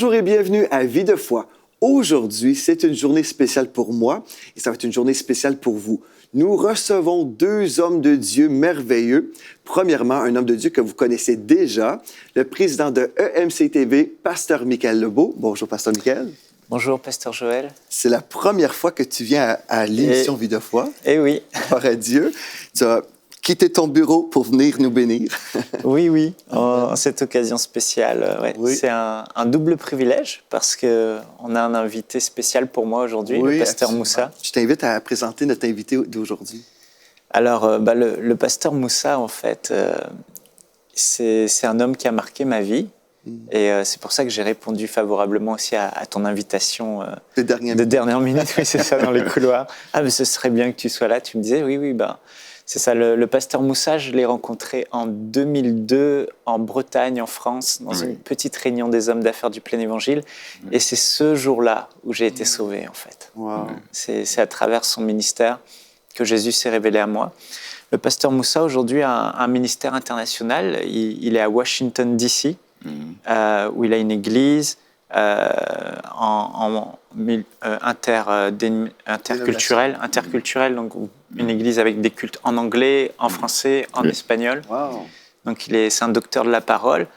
Bonjour et bienvenue à Vie de foi. Aujourd'hui, c'est une journée spéciale pour moi et ça va être une journée spéciale pour vous. Nous recevons deux hommes de Dieu merveilleux. Premièrement, un homme de Dieu que vous connaissez déjà, le président de EMC TV, Pasteur Michael Lebeau. Bonjour, Pasteur Michael. Bonjour, Pasteur Joël. C'est la première fois que tu viens à l'émission Vie de foi. Eh oui. Gloire à Dieu. Tu as quitté ton bureau pour venir nous bénir. Oui, en cette occasion spéciale. Ouais. Oui. C'est un double privilège parce qu'on a un invité spécial pour moi aujourd'hui, Oui, le pasteur absolument. Moussa. Je t'invite à présenter notre invité d'aujourd'hui. Alors, le pasteur Moussa, en fait, c'est un homme qui a marqué ma vie. Et c'est pour ça que j'ai répondu favorablement aussi à ton invitation De dernière minute. Oui, c'est ça, dans les couloirs. Ah, mais ce serait bien que tu sois là. Tu me disais, oui, ben, c'est ça. Le pasteur Moussa, je l'ai rencontré en 2002 en Bretagne, en France, dans une petite réunion des hommes d'affaires du Plein Évangile. Et c'est ce jour-là où j'ai été sauvé, en fait. Wow. C'est à travers son ministère que Jésus s'est révélé à moi. Le pasteur Moussa, aujourd'hui, a un ministère international. Il est à Washington, D.C., où il a une église interculturelle, donc une église avec des cultes en anglais, en français, en espagnol. Wow. Donc c'est un docteur de la parole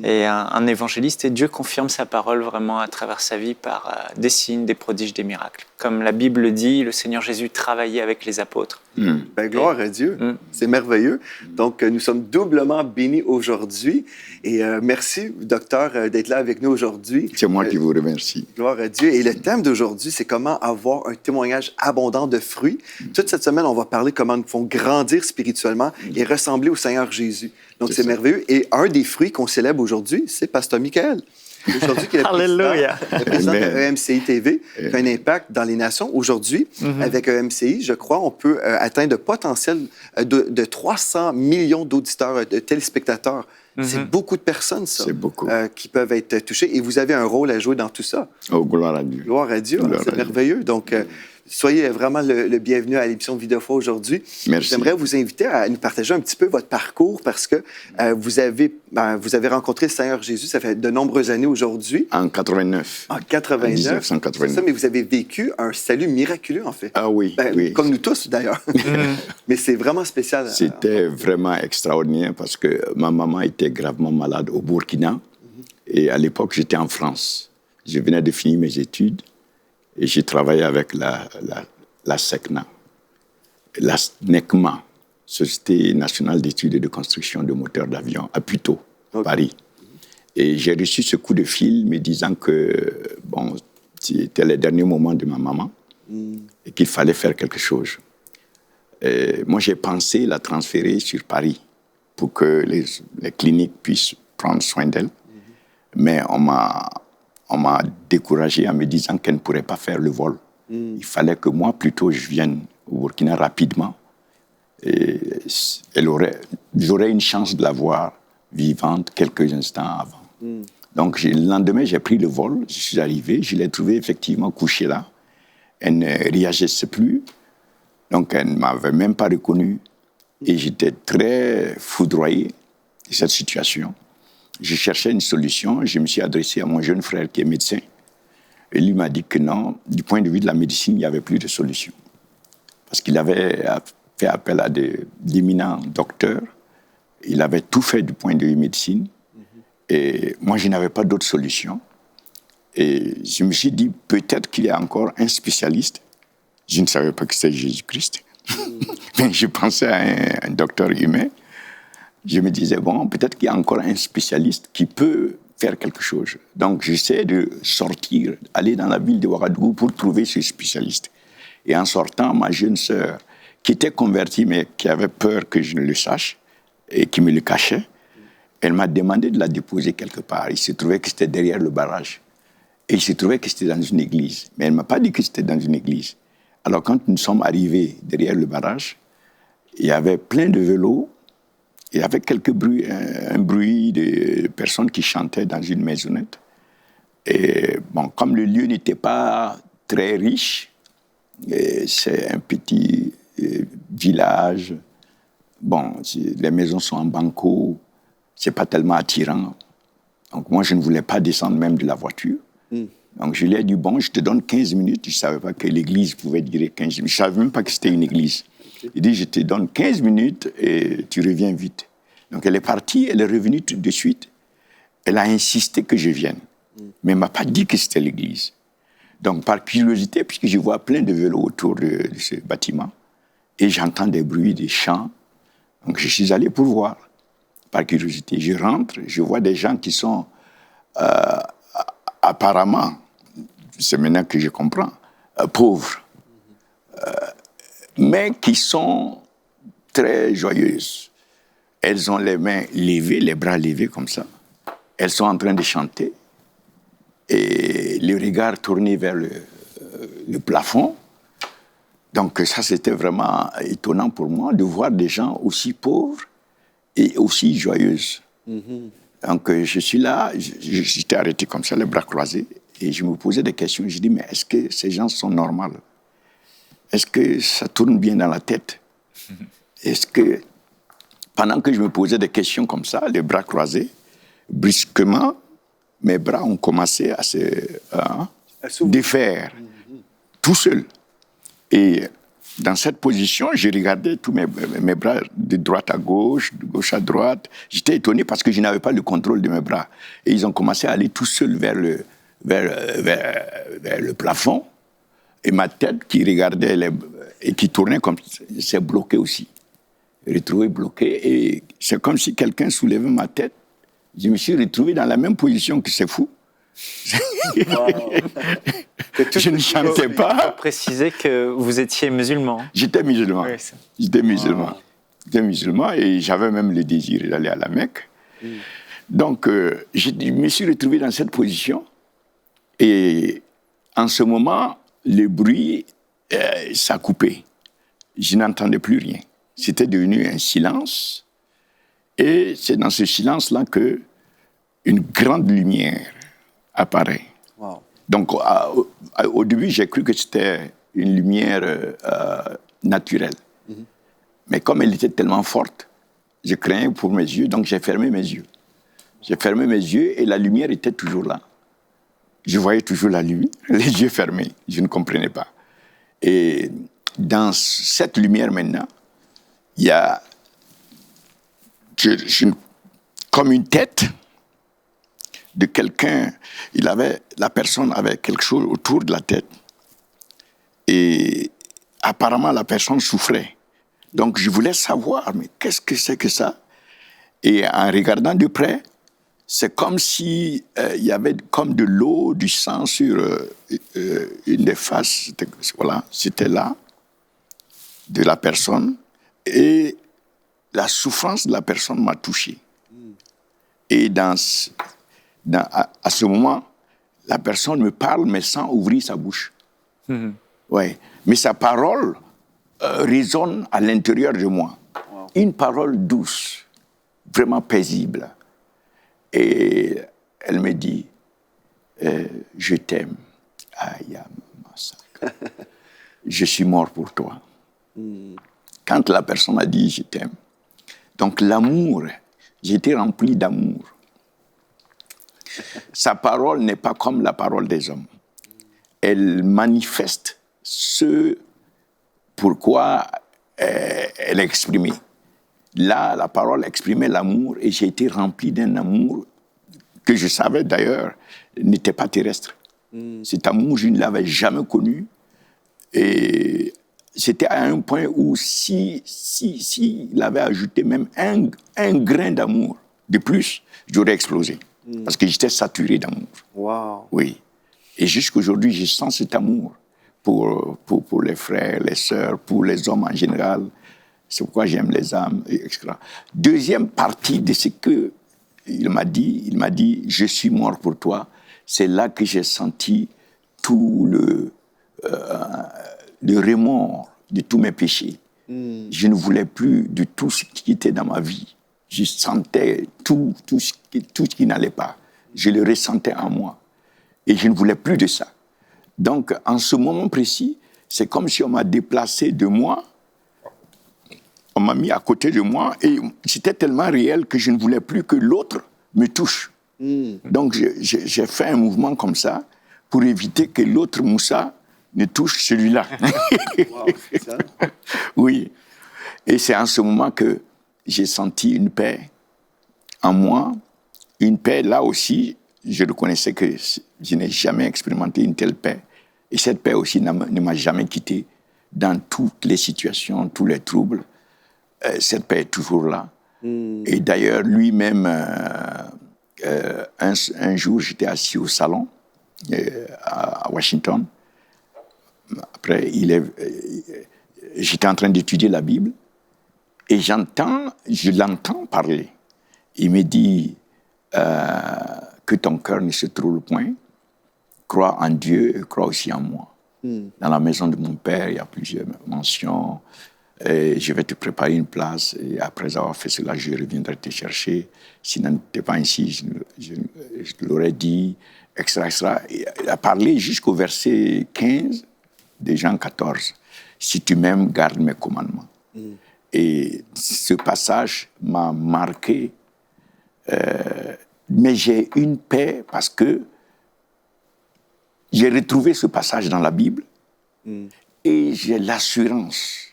et un évangéliste, et Dieu confirme sa parole vraiment à travers sa vie par des signes, des prodiges, des miracles. Comme la Bible le dit, le Seigneur Jésus travaillait avec les apôtres. Ben, gloire à Dieu. C'est merveilleux. Donc, nous sommes doublement bénis aujourd'hui. Et merci, docteur, d'être là avec nous aujourd'hui. C'est moi qui vous remercie. Gloire à Dieu. Et le thème d'aujourd'hui, c'est comment avoir un témoignage abondant de fruits. Toute cette semaine, on va parler comment nous pouvons grandir spirituellement et ressembler au Seigneur Jésus. Donc, c'est merveilleux. Et un des fruits qu'on célèbre aujourd'hui, c'est Pasteur Michael. Aujourd'hui, qui est le président de EMCI TV, qui a un impact dans les nations. Aujourd'hui, avec EMCI, je crois, on peut atteindre un potentiel de 300 millions d'auditeurs, de téléspectateurs. C'est beaucoup de personnes, ça, qui peuvent être touchées. Et vous avez un rôle à jouer dans tout ça. Oh, gloire à Dieu. Gloire à Dieu, c'est merveilleux. Donc, soyez vraiment le bienvenu à l'émission Vie de foi aujourd'hui. Merci. J'aimerais vous inviter à nous partager un petit peu votre parcours parce que vous avez rencontré le Seigneur Jésus, ça fait de nombreuses années aujourd'hui. En 89. En 89. 1989. C'est ça, mais vous avez vécu un salut miraculeux, en fait. Ah oui, oui. Comme nous tous, d'ailleurs. Mais c'est vraiment spécial. C'était vraiment extraordinaire parce que ma maman était gravement malade au Burkina. Et à l'époque, j'étais en France. Je venais de finir mes études. Et j'ai travaillé avec la SECNA, la SNECMA, Société nationale d'études et de construction de moteurs d'avion, à Puteaux, Paris. Et j'ai reçu ce coup de fil me disant que c'était les derniers moments de ma maman et qu'il fallait faire quelque chose. Et moi, j'ai pensé la transférer sur Paris pour que les cliniques puissent prendre soin d'elle. Mais on m'a découragé en me disant qu'elle ne pourrait pas faire le vol. Il fallait que moi, plutôt, je vienne au Burkina rapidement. Et j'aurais une chance de la voir vivante quelques instants avant. Donc, le lendemain, j'ai pris le vol. Je suis arrivé. Je l'ai trouvée effectivement couchée là. Elle ne réagissait plus. Donc, elle ne m'avait même pas reconnu. Et j'étais très foudroyé de cette situation. Je cherchais une solution. Je me suis adressé à mon jeune frère qui est médecin. Et lui m'a dit que non, du point de vue de la médecine, il n'y avait plus de solution. Parce qu'il avait fait appel à d'éminents docteurs. Il avait tout fait du point de vue médecine. Et moi, je n'avais pas d'autre solution. Et je me suis dit, peut-être qu'il y a encore un spécialiste. Je ne savais pas que c'était Jésus-Christ. Mais je pensais à un docteur humain. Je me disais, peut-être qu'il y a encore un spécialiste qui peut faire quelque chose. Donc, j'essaie de sortir, aller dans la ville de Ouagadougou pour trouver ce spécialiste. Et en sortant, ma jeune sœur, qui était convertie, mais qui avait peur que je ne le sache, et qui me le cachait, elle m'a demandé de la déposer quelque part. Il se trouvait que c'était derrière le barrage. Et il se trouvait que c'était dans une église. Mais elle ne m'a pas dit que c'était dans une église. Alors, quand nous sommes arrivés derrière le barrage, il y avait plein de vélos. Il y avait quelques bruits, un bruit de personnes qui chantaient dans une maisonnette. Et comme le lieu n'était pas très riche, c'est un petit village. Les maisons sont en banco, c'est pas tellement attirant. Donc moi, je ne voulais pas descendre même de la voiture. Donc je lui ai dit, bon, je te donne 15 minutes. Je ne savais pas que l'église pouvait durer 15 minutes. Je ne savais même pas que c'était une église. Il dit, je te donne 15 minutes et tu reviens vite. Donc elle est partie, elle est revenue tout de suite. Elle a insisté que je vienne. Mais elle ne m'a pas dit que c'était l'église. Donc par curiosité, puisque je vois plein de vélos autour de ce bâtiment, et j'entends des bruits, des chants, donc je suis allé pour voir. Par curiosité, je rentre, je vois des gens qui sont apparemment, c'est maintenant que je comprends, pauvres, mais qui sont très joyeuses. Elles ont les mains levées, les bras levés comme ça. Elles sont en train de chanter et le regard tourné vers le plafond. Donc ça, c'était vraiment étonnant pour moi de voir des gens aussi pauvres et aussi joyeuses. Donc je suis là, j'étais arrêté comme ça, les bras croisés, et je me posais des questions. Je dis, mais est-ce que ces gens sont normaux? Est-ce que ça tourne bien dans la tête? Est-ce que, pendant que je me posais des questions comme ça, les bras croisés, brusquement, mes bras ont commencé à se défaire, tout seul. Et dans cette position, j'ai regardé tous mes bras de droite à gauche, de gauche à droite. J'étais étonné parce que je n'avais pas le contrôle de mes bras. Et ils ont commencé à aller tout seuls vers le plafond. Et ma tête qui regardait et qui tournait comme ça, s'est bloquée aussi. Retrouvé bloqué. Et c'est comme si quelqu'un soulevait ma tête. Je me suis retrouvé dans la même position que c'est fou. Je ne chantais pas. Il faut préciser que vous étiez musulman. J'étais musulman. Oui, J'étais musulman. J'étais musulman et j'avais même le désir d'aller à la Mecque. Donc, je me suis retrouvé dans cette position. Et en ce moment, le bruit, ça a coupé. Je n'entendais plus rien. C'était devenu un silence. Et c'est dans ce silence-là que une grande lumière apparaît. Wow. Donc, au début, j'ai cru que c'était une lumière naturelle. Mais comme elle était tellement forte, je craignais pour mes yeux, donc j'ai fermé mes yeux. J'ai fermé mes yeux et la lumière était toujours là. Je voyais toujours la lumière, les yeux fermés. Je ne comprenais pas. Et dans cette lumière maintenant, il y a comme une tête de quelqu'un. La personne avait quelque chose autour de la tête. Et apparemment, la personne souffrait. Donc, je voulais savoir, mais qu'est-ce que c'est que ça? Et en regardant de près, c'est comme si il y avait comme de l'eau, du sang sur une des faces. Voilà, c'était là, de la personne. Et la souffrance de la personne m'a touché. Et à ce moment, la personne me parle, mais sans ouvrir sa bouche. Ouais. Mais sa parole résonne à l'intérieur de moi. Wow. Une parole douce, vraiment paisible. Et elle me dit, je t'aime. Aïe, massacre. Je suis mort pour toi. Quand la personne a dit, je t'aime. Donc l'amour, j'étais rempli d'amour. Sa parole n'est pas comme la parole des hommes. Elle manifeste ce pourquoi elle est exprimée. Là, la parole exprimait l'amour et j'ai été rempli d'un amour que je savais d'ailleurs n'était pas terrestre. Cet amour, je ne l'avais jamais connu. Et c'était à un point où s'il avait ajouté même un grain d'amour de plus, j'aurais explosé. Parce que j'étais saturé d'amour. Wow. Oui. Et jusqu'aujourd'hui, je sens cet amour pour les frères, les sœurs, pour les hommes en général. C'est pourquoi j'aime les âmes, etc. Deuxième partie de ce qu'il m'a dit, je suis mort pour toi. C'est là que j'ai senti tout le remords de tous mes péchés. Je ne voulais plus de tout ce qui était dans ma vie. Je sentais tout ce qui n'allait pas. Je le ressentais en moi. Et je ne voulais plus de ça. Donc, en ce moment précis, c'est comme si on m'a déplacé de moi, on m'a mis à côté de moi, et c'était tellement réel que je ne voulais plus que l'autre me touche. Donc, j'ai fait un mouvement comme ça pour éviter que l'autre Moussa ne touche celui-là. Wow, c'est ça. Oui. Et c'est en ce moment que j'ai senti une paix en moi. Une paix, là aussi, je reconnaissais que je n'ai jamais expérimenté une telle paix. Et cette paix aussi ne m'a jamais quitté dans toutes les situations, tous les troubles. Cette paix est toujours là. Et d'ailleurs, lui-même, un jour, j'étais assis au salon à Washington. Après, j'étais en train d'étudier la Bible et je l'entends parler. Il me dit que ton cœur ne se trouble point, crois en Dieu et crois aussi en moi. Dans la maison de mon père, il y a plusieurs mentions. Et je vais te préparer une place et après avoir fait cela, je reviendrai te chercher. Si tu n'étais pas ici, je te l'aurais dit, etc., etc. Il a parlé jusqu'au verset 15 de Jean 14. Si tu m'aimes, garde mes commandements. Et ce passage m'a marqué. Mais j'ai une paix parce que j'ai retrouvé ce passage dans la Bible et j'ai l'assurance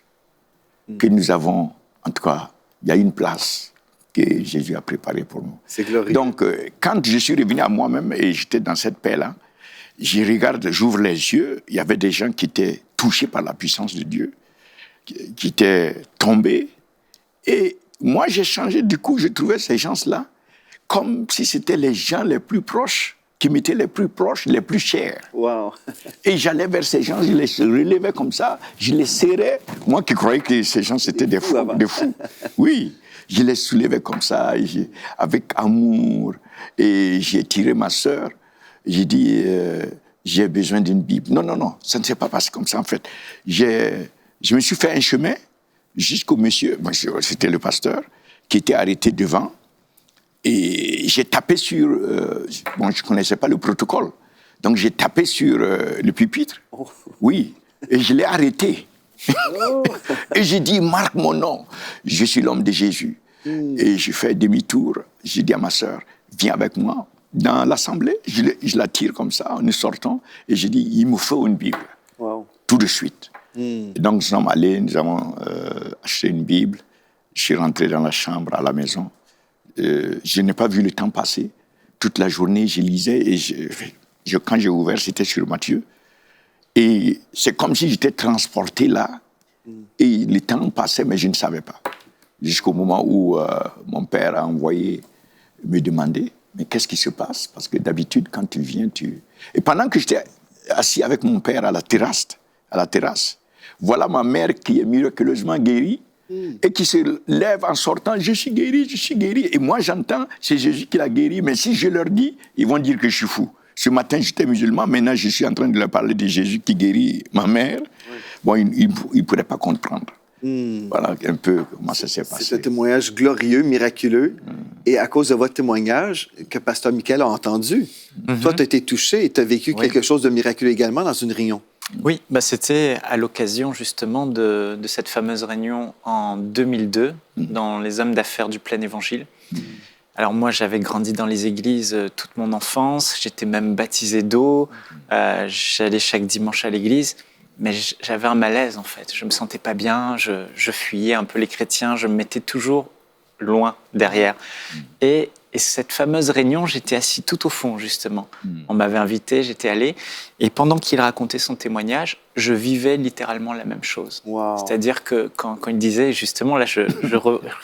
que nous avons, en tout cas, il y a une place que Jésus a préparée pour nous. C'est glorieux. Donc, quand je suis revenu à moi-même et j'étais dans cette paix-là, j'ouvre les yeux, il y avait des gens qui étaient touchés par la puissance de Dieu, qui étaient tombés. Et moi, j'ai changé. Du coup, je trouvais ces gens-là comme si c'était les gens les plus proches, qui m'étaient les plus proches, les plus chers. Wow. Et j'allais vers ces gens, je les relevais comme ça, je les serrais. Moi qui croyais que ces gens, c'était des fous. Oui, je les soulevais comme ça, avec amour. Et j'ai tiré ma sœur. J'ai dit, j'ai besoin d'une Bible. Non, ça ne s'est pas passé comme ça, en fait. Je me suis fait un chemin jusqu'au monsieur, c'était le pasteur, qui était arrêté devant. Et j'ai tapé sur... je ne connaissais pas le protocole. Donc, j'ai tapé sur le pupitre. Oh. Oui. Et je l'ai arrêté. Oh. Et j'ai dit, marque mon nom. Je suis l'homme de Jésus. Et j'ai fait demi-tour. J'ai dit à ma sœur, viens avec moi dans l'assemblée. Je la tire comme ça, nous sortons. Et j'ai dit, il me faut une Bible. Wow. Tout de suite. Et donc, nous sommes allés, nous avons acheté une Bible. Je suis rentré dans la chambre, à la maison. Je n'ai pas vu le temps passer. Toute la journée, je lisais et quand j'ai ouvert, c'était sur Matthieu. Et c'est comme si j'étais transporté là. Et le temps passait, mais je ne savais pas. Jusqu'au moment où mon père a envoyé me demander, mais qu'est-ce qui se passe? Parce que d'habitude, quand tu viens, Et pendant que j'étais assis avec mon père à la terrasse, voilà ma mère qui est miraculeusement guérie. Et qui se lève en sortant, je suis guéri. Et moi, j'entends, c'est Jésus qui l'a guéri. Mais si je leur dis, ils vont dire que je suis fou. Ce matin, j'étais musulman. Maintenant, je suis en train de leur parler de Jésus qui guérit ma mère. Oui. Bon, ils ne pourraient pas comprendre. Voilà un peu comment ça s'est passé. C'est un témoignage glorieux, miraculeux. Et à cause de votre témoignage que Pasteur Michael a entendu, toi, tu as été touché et tu as vécu quelque chose de miraculeux également dans une réunion. Oui, c'était à l'occasion justement de cette fameuse réunion en 2002 dans les hommes d'affaires du plein évangile. Alors moi, j'avais grandi dans les églises toute mon enfance, j'étais même baptisé d'eau, j'allais chaque dimanche à l'église, mais j'avais un malaise en fait, je me sentais pas bien, je fuyais un peu les chrétiens, je me mettais toujours loin derrière. Et cette fameuse réunion, j'étais assis tout au fond, justement. On m'avait invité, j'étais allé. Et pendant qu'il racontait son témoignage, je vivais littéralement la même chose. Wow. C'est-à-dire que quand il disait, justement, là, je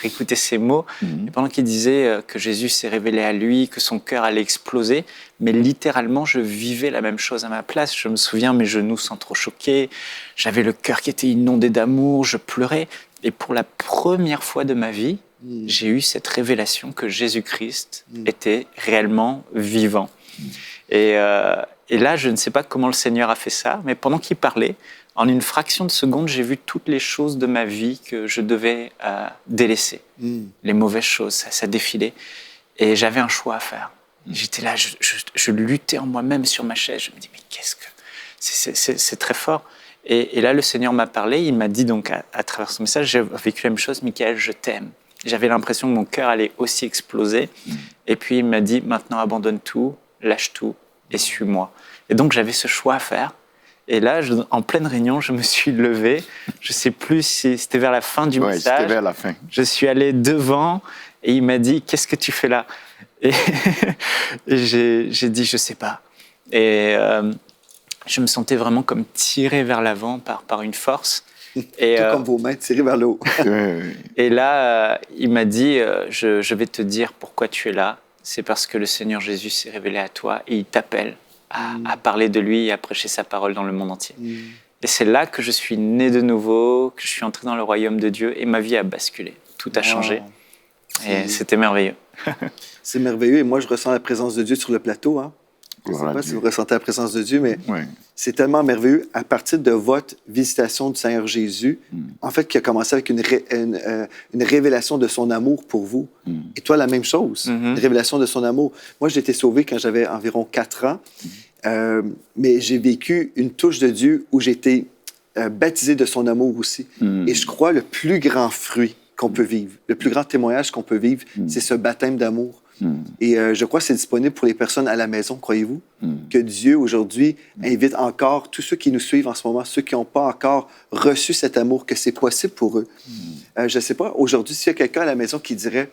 réécoutais ces mots, et pendant qu'il disait que Jésus s'est révélé à lui, que son cœur allait exploser, mais littéralement, je vivais la même chose à ma place. Je me souviens, mes genoux s'entrechoquaient, j'avais le cœur qui était inondé d'amour, je pleurais. Et pour la première fois de ma vie, j'ai eu cette révélation que Jésus-Christ était réellement vivant. Et là, je ne sais pas comment le Seigneur a fait ça, mais pendant qu'il parlait, en une fraction de seconde, j'ai vu toutes les choses de ma vie que je devais délaisser. Les mauvaises choses, ça défilait. Et j'avais un choix à faire. J'étais là, je luttais en moi-même sur ma chaise. Je me dis, mais qu'est-ce que... C'est très fort. Et là, le Seigneur m'a parlé. Il m'a dit donc, à travers son message, j'ai vécu la même chose. Michael, je t'aime. J'avais l'impression que mon cœur allait aussi exploser. Et puis il m'a dit, maintenant abandonne tout, lâche tout et suis-moi. Et donc j'avais ce choix à faire. Et là, en pleine réunion, je me suis levé. Je ne sais plus si c'était vers la fin du message. C'était vers la fin. Je suis allé devant et il m'a dit, qu'est-ce que tu fais là? Et, et j'ai dit, je ne sais pas. Et je me sentais vraiment comme tiré vers l'avant par une force. Et, Tout comme vos mains tirées vers le haut. et là, il m'a dit, je vais te dire pourquoi tu es là. C'est parce que le Seigneur Jésus s'est révélé à toi et il t'appelle à parler de lui et à prêcher sa parole dans le monde entier. Et c'est là que je suis né de nouveau, que je suis entré dans le royaume de Dieu et ma vie a basculé. Tout a changé. Et c'était merveilleux. C'est merveilleux. Et moi, je ressens la présence de Dieu sur le plateau. Hein. Je ne sais pas si vous ressentez la présence de Dieu, mais c'est tellement merveilleux. À partir de votre visitation du Seigneur Jésus, en fait, qui a commencé avec une révélation de son amour pour vous. Et toi, la même chose, une révélation de son amour. Moi, j'ai été sauvé quand j'avais environ 4 ans, mais j'ai vécu une touche de Dieu où j'ai été baptisé de son amour aussi. Et je crois le plus grand fruit qu'on peut vivre, le plus grand témoignage qu'on peut vivre, c'est ce baptême d'amour. Et je crois que c'est disponible pour les personnes à la maison, croyez-vous? Que Dieu, aujourd'hui, invite encore tous ceux qui nous suivent en ce moment, ceux qui n'ont pas encore reçu cet amour, que c'est possible pour eux. Je ne sais pas, aujourd'hui, s'il y a quelqu'un à la maison qui dirait,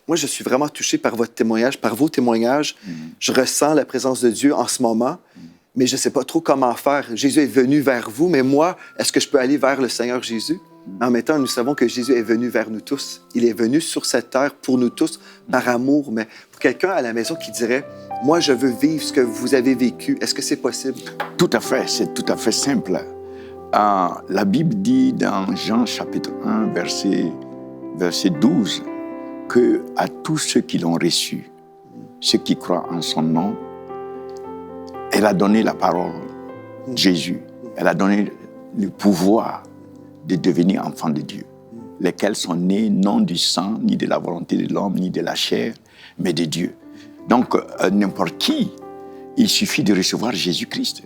moi, je suis vraiment touché par votre témoignage, par vos témoignages, je ressens la présence de Dieu en ce moment, mais je ne sais pas trop comment faire. Jésus est venu vers vous, mais moi, est-ce que je peux aller vers le Seigneur Jésus? En même temps, nous savons que Jésus est venu vers nous tous. Il est venu sur cette terre pour nous tous, par amour. Mais pour quelqu'un à la maison qui dirait, moi, je veux vivre ce que vous avez vécu, est-ce que c'est possible? Tout à fait, c'est tout à fait simple. La Bible dit dans Jean chapitre 1, verset 12, que à tous ceux qui l'ont reçu, ceux qui croient en son nom, elle a donné la parole, Jésus. Elle a donné le pouvoir de devenir enfants de Dieu, lesquels sont nés non du sang, ni de la volonté de l'homme, ni de la chair, mais de Dieu. Donc, n'importe qui, il suffit de recevoir Jésus-Christ.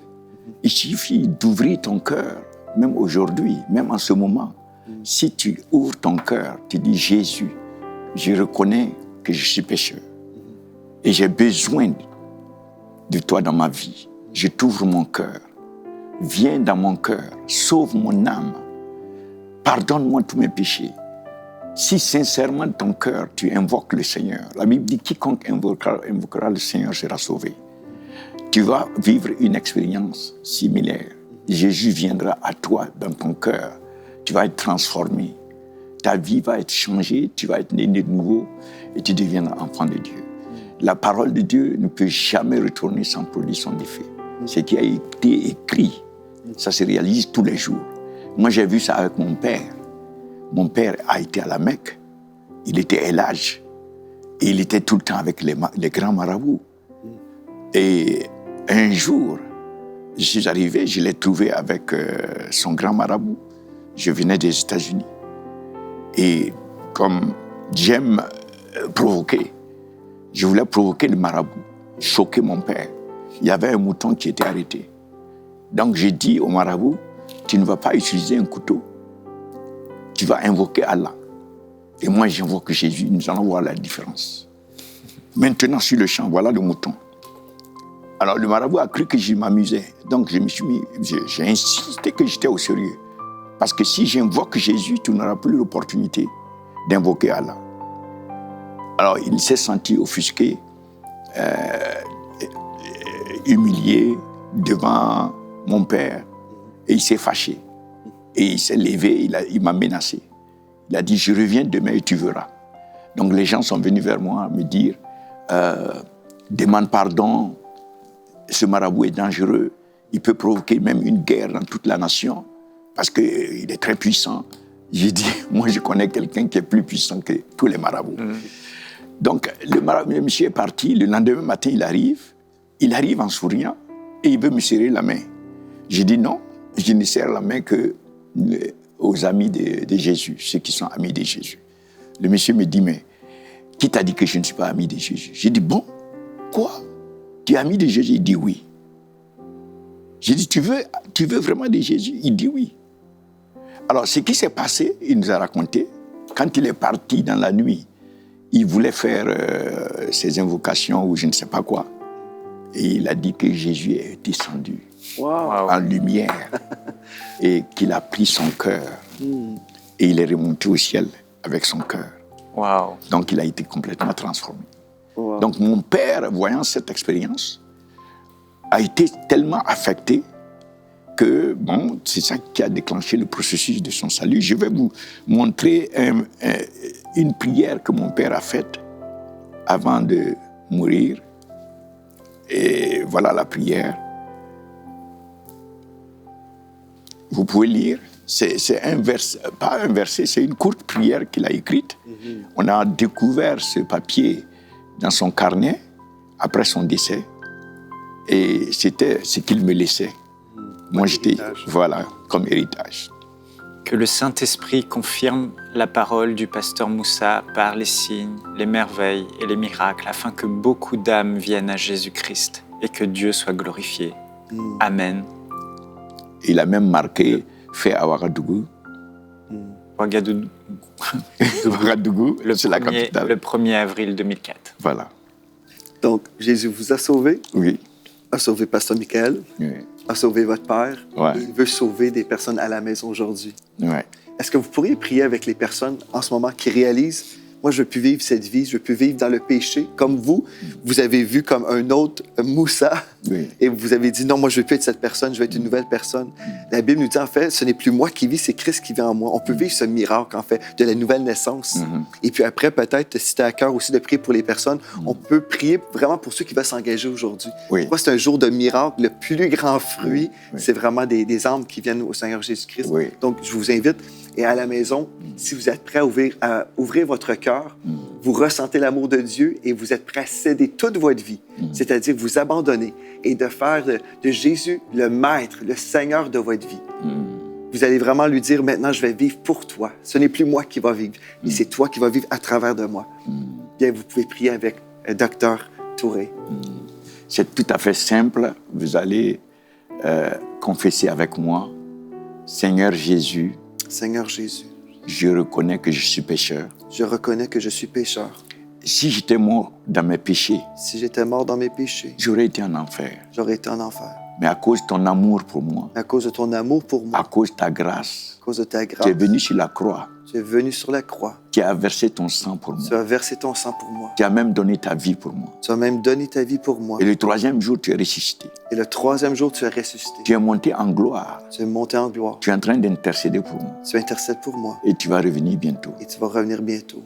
Il suffit d'ouvrir ton cœur, même aujourd'hui, même en ce moment. Si tu ouvres ton cœur, tu dis, Jésus, je reconnais que je suis pécheur et j'ai besoin de toi dans ma vie. Je t'ouvre mon cœur. Viens dans mon cœur, sauve mon âme. Pardonne-moi tous mes péchés. Si sincèrement de ton cœur, tu invoques le Seigneur, la Bible dit quiconque invoquera le Seigneur sera sauvé. Tu vas vivre une expérience similaire. Jésus viendra à toi dans ton cœur. Tu vas être transformé. Ta vie va être changée, tu vas être né de nouveau et tu deviendras enfant de Dieu. La parole de Dieu ne peut jamais retourner sans produire son effet. Ce qui a été écrit, ça se réalise tous les jours. Moi, j'ai vu ça avec mon père. Mon père a été à la Mecque. Il était Elhadj. Et il était tout le temps avec les grands marabouts. Et un jour, je suis arrivé, je l'ai trouvé avec son grand marabout. Je venais des États-Unis. Et comme j'aime provoquer, je voulais provoquer le marabout, choquer mon père. Il y avait un mouton qui était arrêté. Donc j'ai dit au marabout, tu ne vas pas utiliser un couteau. Tu vas invoquer Allah. Et moi, j'invoque Jésus. Nous allons voir la différence. Maintenant, sur le champ, voilà le mouton. Alors, le marabout a cru que je m'amusais. Donc, j'ai insisté que j'étais au sérieux. Parce que si j'invoque Jésus, tu n'auras plus l'opportunité d'invoquer Allah. Alors, il s'est senti offusqué, humilié devant mon père. Et il s'est fâché. Et il s'est levé, il m'a menacé. Il a dit, je reviens demain et tu verras. Donc les gens sont venus vers moi me dire, demande pardon, ce marabout est dangereux, il peut provoquer même une guerre dans toute la nation, parce qu'il est très puissant. J'ai dit, moi je connais quelqu'un qui est plus puissant que tous les marabouts. Donc le monsieur est parti, le lendemain matin il arrive en souriant et il veut me serrer la main. J'ai dit non, je ne serre la main que aux amis de Jésus, ceux qui sont amis de Jésus. Le monsieur me dit, mais qui t'a dit que je ne suis pas ami de Jésus? J'ai dit, bon, quoi? Tu es ami de Jésus? Il dit oui. J'ai dit, tu veux vraiment de Jésus? Il dit oui. Alors, ce qui s'est passé, il nous a raconté, quand il est parti dans la nuit, il voulait faire ses invocations ou je ne sais pas quoi. Et il a dit que Jésus est descendu en lumière et qu'il a pris son cœur. Et il est remonté au ciel avec son cœur. Wow. Donc, il a été complètement transformé. Wow. Donc, mon père, voyant cette expérience, a été tellement affecté que, bon, c'est ça qui a déclenché le processus de son salut. Je vais vous montrer une prière que mon père a faite avant de mourir. Et voilà la prière. Vous pouvez lire. C'est un verset, pas un verset, c'est une courte prière qu'il a écrite. On a découvert ce papier dans son carnet après son décès. Et c'était ce qu'il me laissait. Moi, j'étais, voilà, comme héritage. Que le Saint-Esprit confirme la parole du pasteur Moussa par les signes, les merveilles et les miracles, afin que beaucoup d'âmes viennent à Jésus-Christ et que Dieu soit glorifié. Amen. Il a même marqué fait à Ouagadougou. Ouagadougou, Ouagadougou, c'est la capitale. Le 1er avril 2004. Voilà. Donc, Jésus vous a sauvé, Oui. a sauvé Pasteur Michael, Oui. a sauvé votre père. Ouais. Et il veut sauver des personnes à la maison aujourd'hui. Ouais. Est-ce que vous pourriez prier avec les personnes en ce moment qui réalisent « Moi, je veux plus vivre cette vie, je veux plus vivre dans le péché. » Comme vous, vous avez vu comme un autre Moussa Oui. et vous avez dit « Non, moi, je veux plus être cette personne, je veux être une nouvelle personne. » La Bible nous dit en fait, ce n'est plus moi qui vis, c'est Christ qui vit en moi. On peut vivre ce miracle en fait de la nouvelle naissance. Et puis après, peut-être, si tu as à cœur aussi de prier pour les personnes, on peut prier vraiment pour ceux qui veulent s'engager aujourd'hui. Oui. Moi, c'est un jour de miracle. Le plus grand fruit, c'est vraiment des âmes qui viennent au Seigneur Jésus-Christ. Oui. Donc, je vous invite, et à la maison, si vous êtes prêts à ouvrir votre cœur, vous ressentez l'amour de Dieu et vous êtes prêts à céder toute votre vie, c'est-à-dire vous abandonner et de faire de Jésus le Maître, le Seigneur de votre vie. Vous allez vraiment lui dire, maintenant, je vais vivre pour toi. Ce n'est plus moi qui va vivre, mais c'est toi qui vas vivre à travers de moi. Bien, vous pouvez prier avec Dr Touré. C'est tout à fait simple. Vous allez confesser avec moi, Seigneur Jésus, Seigneur Jésus, je reconnais que je suis pécheur. je reconnais que je suis pécheur. Si j'étais mort dans mes péchés, Si j'étais mort dans mes péchés, j'aurais été en enfer. j'aurais été en enfer. Mais à cause de ton amour pour moi, À cause de ton amour pour moi, à cause de ta grâce, à cause de ta grâce, tu es venu sur la croix, tu es venu sur la croix. tu as versé ton sang pour Tu moi, as versé ton sang pour moi. tu as même donné ta vie pour moi. Tu as même donné ta vie pour moi. Et le troisième jour, tu es ressuscité. Et le troisième jour, tu es ressuscité. Tu es monté en gloire. Tu es monté en gloire. Tu es en train d'intercéder pour moi. Tu intercèdes pour moi. Et tu vas revenir bientôt. Et tu vas revenir bientôt.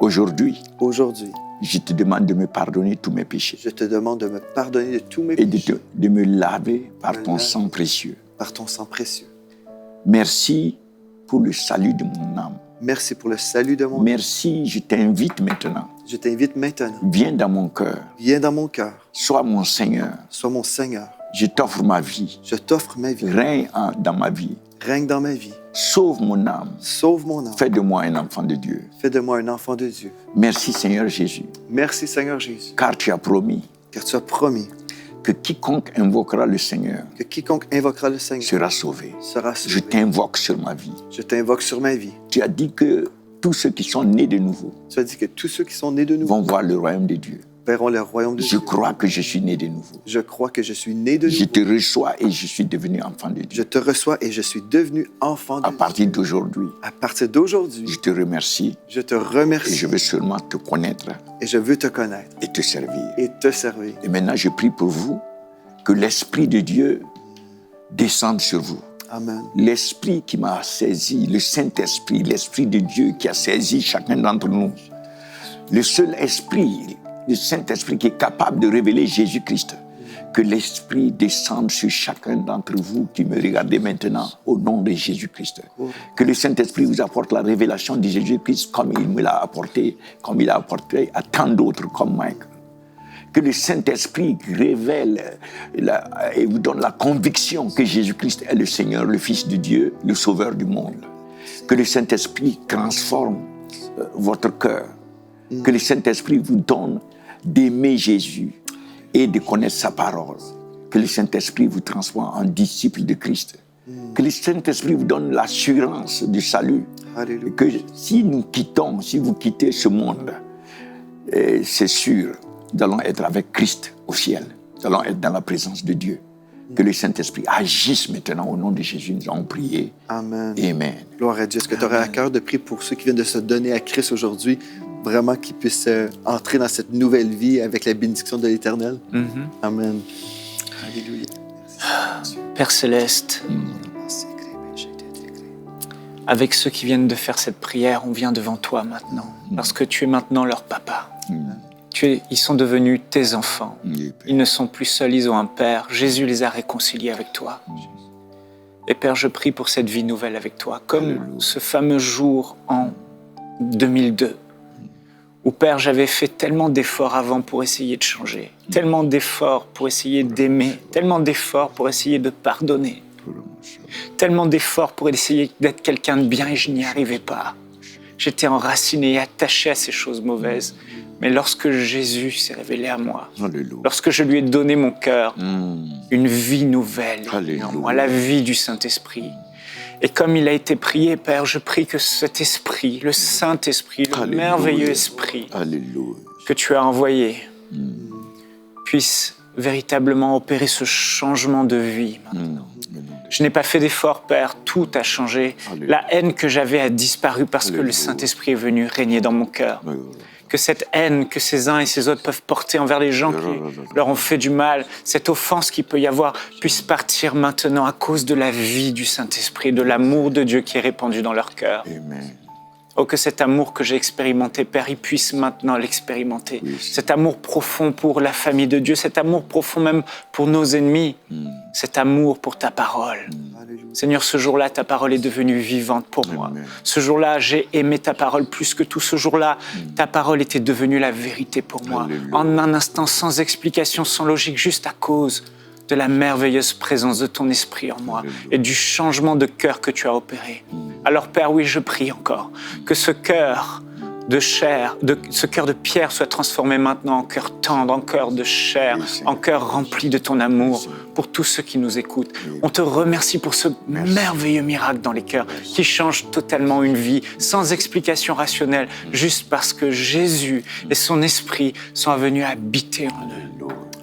Aujourd'hui, Aujourd'hui, je te demande de me pardonner tous mes péchés je te demande de me pardonner de tous mes et péchés de me laver par Me ton laver. sang précieux. par ton sang précieux. Merci pour le salut de mon âme. Merci pour le salut de mon âme. Merci, je t'invite maintenant. Je t'invite maintenant. Viens dans mon cœur. Viens dans mon cœur. Sois mon Seigneur. Sois mon Seigneur. Je t'offre ma vie. Je t'offre ma vie. Règne dans ma vie. Règne dans ma vie. Sauve mon âme. Sauve mon âme. Fais de moi un enfant de Dieu. Fais de moi un enfant de Dieu. Merci Seigneur Jésus, Merci Seigneur Jésus, car tu as promis car tu as promis que quiconque invoquera le Seigneur que quiconque invoquera le Seigneur sera sauvé. sera Je sauvé. t'invoque sur ma vie. Je t'invoque sur ma vie. Tu as dit que tous ceux qui sont nés de nouveau Tu as dit que tous ceux qui sont nés de nouveau vont voir le royaume de Dieu. verront le royaume de Je Dieu. crois que je suis né de nouveau. Je crois que je suis né de Je nouveau. te reçois et je suis devenu enfant de Je Dieu. te reçois et je suis devenu enfant de À Dieu. partir d'aujourd'hui, À partir d'aujourd'hui, je te remercie je te et remercie je veux seulement te connaître et je veux te connaître et te servir. et te servir. Et maintenant, je prie pour vous que l'Esprit de Dieu descende sur vous. Amen. L'Esprit qui m'a saisi, le Saint-Esprit, l'Esprit de Dieu qui a saisi chacun d'entre nous. Le seul Esprit, le Saint-Esprit qui est capable de révéler Jésus-Christ. Que l'Esprit descende sur chacun d'entre vous qui me regardez maintenant au nom de Jésus-Christ. Que le Saint-Esprit vous apporte la révélation de Jésus-Christ comme il me l'a apporté, comme il a apporté à tant d'autres comme Mike. Que le Saint-Esprit révèle et vous donne la conviction que Jésus-Christ est le Seigneur, le Fils de Dieu, le Sauveur du monde. Que le Saint-Esprit transforme votre cœur. Que le Saint-Esprit vous donne d'aimer Jésus et de connaître sa parole. Que le Saint-Esprit vous transforme en disciple de Christ. Que le Saint-Esprit vous donne l'assurance du salut. Alléluia. Et que si nous quittons, si vous quittez ce monde, c'est sûr, nous allons être avec Christ au ciel. Nous allons être dans la présence de Dieu. Que le Saint-Esprit agisse maintenant au nom de Jésus. Nous allons prier. Amen. Amen. Gloire à Dieu. Est-ce que tu aurais à cœur de prier pour ceux qui viennent de se donner à Christ aujourd'hui, vraiment qu'ils puissent entrer dans cette nouvelle vie avec la bénédiction de l'Éternel? Amen. Alléluia. Père Céleste, avec ceux qui viennent de faire cette prière, on vient devant toi maintenant, parce que tu es maintenant leur papa. Ils sont devenus tes enfants. Ils ne sont plus seuls, ils ont un Père. Jésus les a réconciliés avec toi. Et Père, je prie pour cette vie nouvelle avec toi, comme ce fameux jour en 2002, où Père, j'avais fait tellement d'efforts avant pour essayer de changer, tellement d'efforts pour essayer d'aimer, tellement d'efforts pour essayer de pardonner, tellement d'efforts pour essayer d'être quelqu'un de bien et je n'y arrivais pas. J'étais enraciné et attaché à ces choses mauvaises. Mais lorsque Jésus s'est révélé à moi, lorsque je lui ai donné mon cœur, une vie nouvelle en moi, la vie du Saint-Esprit. Et comme il a été prié, Père, je prie que cet esprit, le Saint-Esprit, le merveilleux esprit que tu as envoyé, puisse véritablement opérer ce changement de vie maintenant. Je n'ai pas fait d'effort, Père, tout a changé. La haine que j'avais a disparu parce que le Saint-Esprit est venu régner dans mon cœur. Que cette haine que ces uns et ces autres peuvent porter envers les gens qui leur ont fait du mal, cette offense qu'il peut y avoir, puisse partir maintenant à cause de la vie du Saint-Esprit, de l'amour de Dieu qui est répandu dans leur cœur. Oh, que cet amour que j'ai expérimenté, Père, il puisse maintenant l'expérimenter. Cet amour profond pour la famille de Dieu, cet amour profond même pour nos ennemis, cet amour pour ta parole. Seigneur, ce jour-là, ta parole est devenue vivante pour moi. Ce jour-là, j'ai aimé ta parole plus que tout. Ce jour-là, ta parole était devenue la vérité pour moi. En un instant, sans explication, sans logique, juste à cause de la merveilleuse présence de ton esprit en moi et du changement de cœur que tu as opéré. Alors Père, oui, je prie encore que ce cœur de chair, ce cœur de pierre soit transformé maintenant en cœur tendre, en cœur de chair, en cœur rempli de ton amour pour tous ceux qui nous écoutent. On te remercie pour ce merveilleux miracle dans les cœurs qui change totalement une vie sans explication rationnelle, juste parce que Jésus et son esprit sont venus habiter en eux.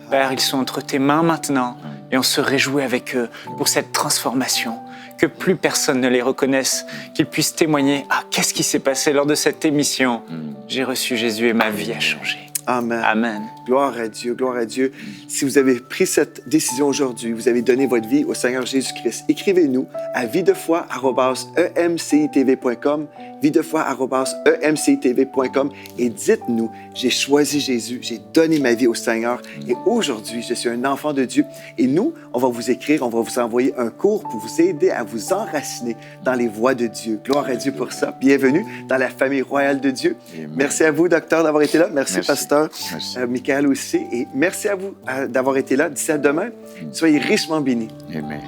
Père, ils sont entre tes mains maintenant et on se réjouit avec eux pour cette transformation. Que plus personne ne les reconnaisse, qu'ils puissent témoigner « Ah, qu'est-ce qui s'est passé lors de cette émission? J'ai reçu Jésus et ma vie a changé. » Amen. Amen. Gloire à Dieu, gloire à Dieu. Si vous avez pris cette décision aujourd'hui, vous avez donné votre vie au Seigneur Jésus-Christ, écrivez-nous à videfoi@emcitv.com, videfoi@emcitv.com et dites-nous, j'ai choisi Jésus, j'ai donné ma vie au Seigneur et aujourd'hui, je suis un enfant de Dieu. Et nous, on va vous écrire, on va vous envoyer un cours pour vous aider à vous enraciner dans les voies de Dieu. Gloire à Dieu pour ça. Bienvenue dans la famille royale de Dieu. Amen. Merci à vous, docteur, d'avoir été là. Merci. Pasteur. Michael aussi. Et merci à vous d'avoir été là. D'ici à demain, soyez richement bénis. Amen.